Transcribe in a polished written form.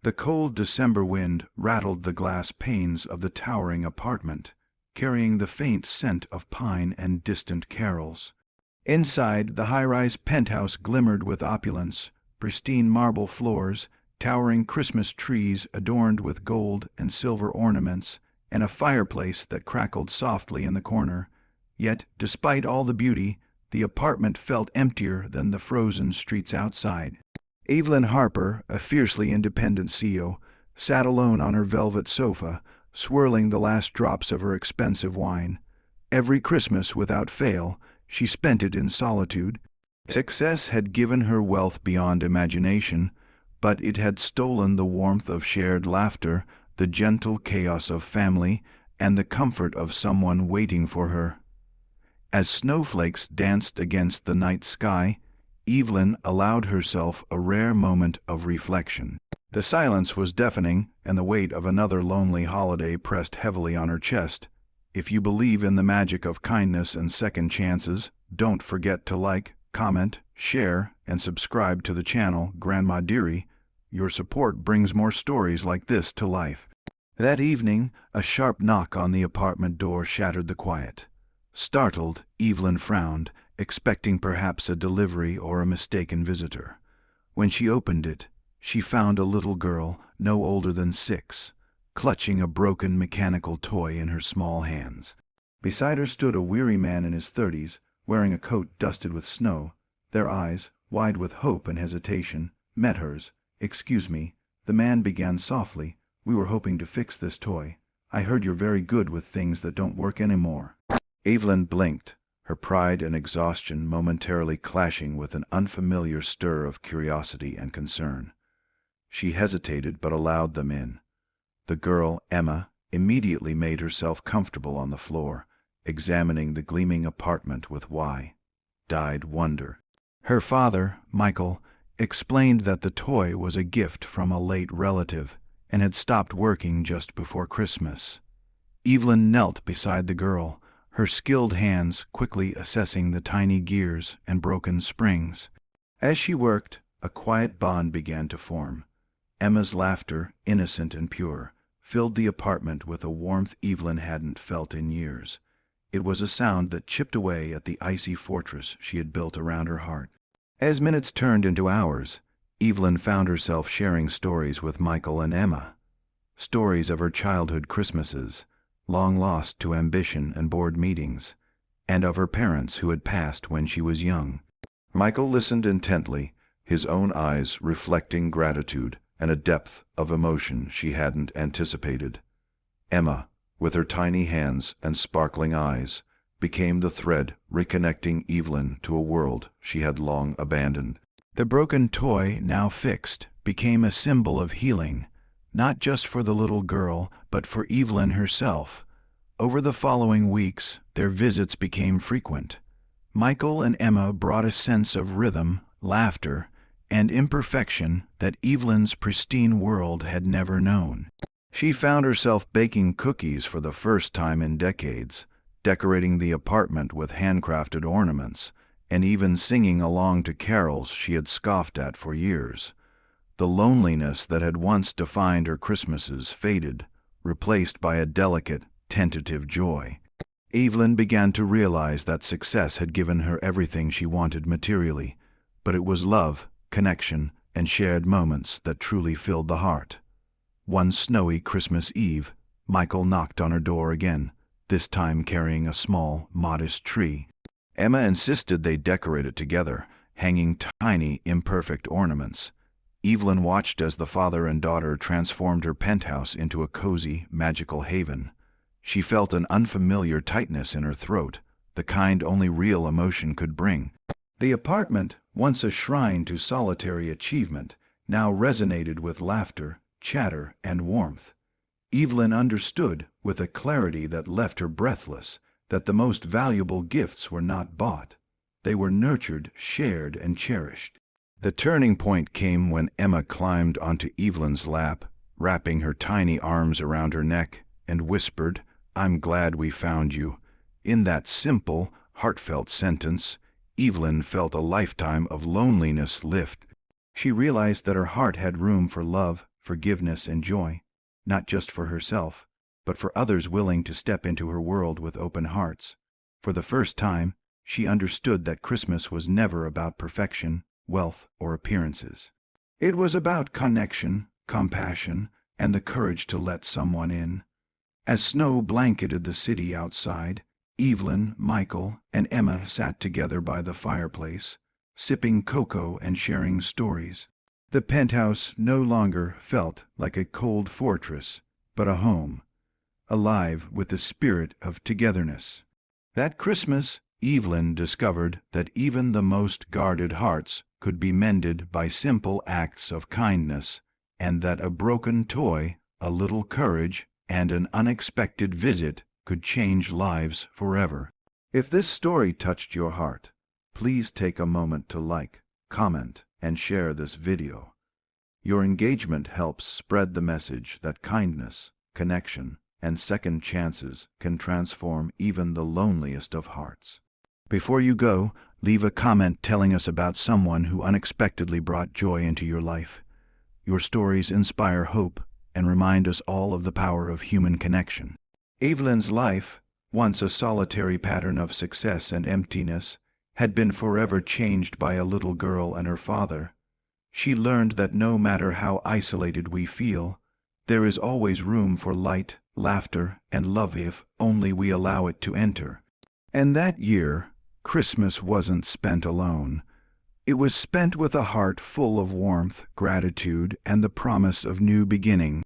The cold December wind rattled the glass panes of the towering apartment, carrying the faint scent of pine and distant carols. Inside, the high-rise penthouse glimmered with opulence, pristine marble floors, towering Christmas trees adorned with gold and silver ornaments, and a fireplace that crackled softly in the corner. Yet, despite all the beauty, the apartment felt emptier than the frozen streets outside. Evelyn Harper, a fiercely independent CEO, sat alone on her velvet sofa, swirling the last drops of her expensive wine. Every Christmas, without fail, she spent it in solitude. Success had given her wealth beyond imagination, but it had stolen the warmth of shared laughter, the gentle chaos of family, and the comfort of someone waiting for her. As snowflakes danced against the night sky, Evelyn allowed herself a rare moment of reflection. The silence was deafening, and the weight of another lonely holiday pressed heavily on her chest. If you believe in the magic of kindness and second chances, don't forget to like, comment, share, and subscribe to the channel, Grandma Dearie. Your support brings more stories like this to life. That evening, a sharp knock on the apartment door shattered the quiet. Startled, Evelyn frowned, expecting perhaps a delivery or a mistaken visitor. When she opened it, she found a little girl, no older than 6, clutching a broken mechanical toy in her small hands. Beside her stood a weary man in his 30s, wearing a coat dusted with snow. Their eyes, wide with hope and hesitation, met hers. "Excuse me," the man began softly. "We were hoping to fix this toy. I heard you're very good with things that don't work anymore." Evelyn blinked, her pride and exhaustion momentarily clashing with an unfamiliar stir of curiosity and concern. She hesitated but allowed them in. The girl, Emma, immediately made herself comfortable on the floor, examining the gleaming apartment with wide-eyed wonder. Her father, Michael, explained that the toy was a gift from a late relative and had stopped working just before Christmas. Evelyn knelt beside the girl, her skilled hands quickly assessing the tiny gears and broken springs. As she worked, a quiet bond began to form. Emma's laughter, innocent and pure, filled the apartment with a warmth Evelyn hadn't felt in years. It was a sound that chipped away at the icy fortress she had built around her heart. As minutes turned into hours, Evelyn found herself sharing stories with Michael and Emma. Stories of her childhood Christmases, long lost to ambition and board meetings, and of her parents who had passed when she was young. Michael listened intently, his own eyes reflecting gratitude and a depth of emotion she hadn't anticipated. Emma, with her tiny hands and sparkling eyes, became the thread reconnecting Evelyn to a world she had long abandoned. The broken toy, now fixed, became a symbol of healing, not just for the little girl, but for Evelyn herself. Over the following weeks, their visits became frequent. Michael and Emma brought a sense of rhythm, laughter, and imperfection that Evelyn's pristine world had never known. She found herself baking cookies for the first time in decades, decorating the apartment with handcrafted ornaments, and even singing along to carols she had scoffed at for years. The loneliness that had once defined her Christmases faded, replaced by a delicate, tentative joy. Evelyn began to realize that success had given her everything she wanted materially, but it was love, connection, and shared moments that truly filled the heart. One snowy Christmas Eve, Michael knocked on her door again, this time carrying a small, modest tree. Emma insisted they decorate it together, hanging tiny, imperfect ornaments. Evelyn watched as the father and daughter transformed her penthouse into a cozy, magical haven. She felt an unfamiliar tightness in her throat, the kind only real emotion could bring. The apartment, once a shrine to solitary achievement, now resonated with laughter, chatter, and warmth. Evelyn understood, with a clarity that left her breathless, that the most valuable gifts were not bought. They were nurtured, shared, and cherished. The turning point came when Emma climbed onto Evelyn's lap, wrapping her tiny arms around her neck, and whispered, "I'm glad we found you." In that simple, heartfelt sentence, Evelyn felt a lifetime of loneliness lift. She realized that her heart had room for love, forgiveness, and joy, not just for herself, but for others willing to step into her world with open hearts. For the first time, she understood that Christmas was never about perfection, wealth, or appearances. It was about connection, compassion, and the courage to let someone in. As snow blanketed the city outside, Evelyn, Michael, and Emma sat together by the fireplace, sipping cocoa and sharing stories. The penthouse no longer felt like a cold fortress, but a home, alive with the spirit of togetherness. That Christmas, Evelyn discovered that even the most guarded hearts could be mended by simple acts of kindness, and that a broken toy, a little courage, and an unexpected visit could change lives forever. If this story touched your heart, please take a moment to like, comment, and share this video. Your engagement helps spread the message that kindness, connection, and second chances can transform even the loneliest of hearts. Before you go, leave a comment telling us about someone who unexpectedly brought joy into your life. Your stories inspire hope and remind us all of the power of human connection. Evelyn's life, once a solitary pattern of success and emptiness, had been forever changed by a little girl and her father. She learned that no matter how isolated we feel, there is always room for light, laughter, and love if only we allow it to enter. And that year, Christmas wasn't spent alone. It was spent with a heart full of warmth, gratitude, and the promise of new beginning.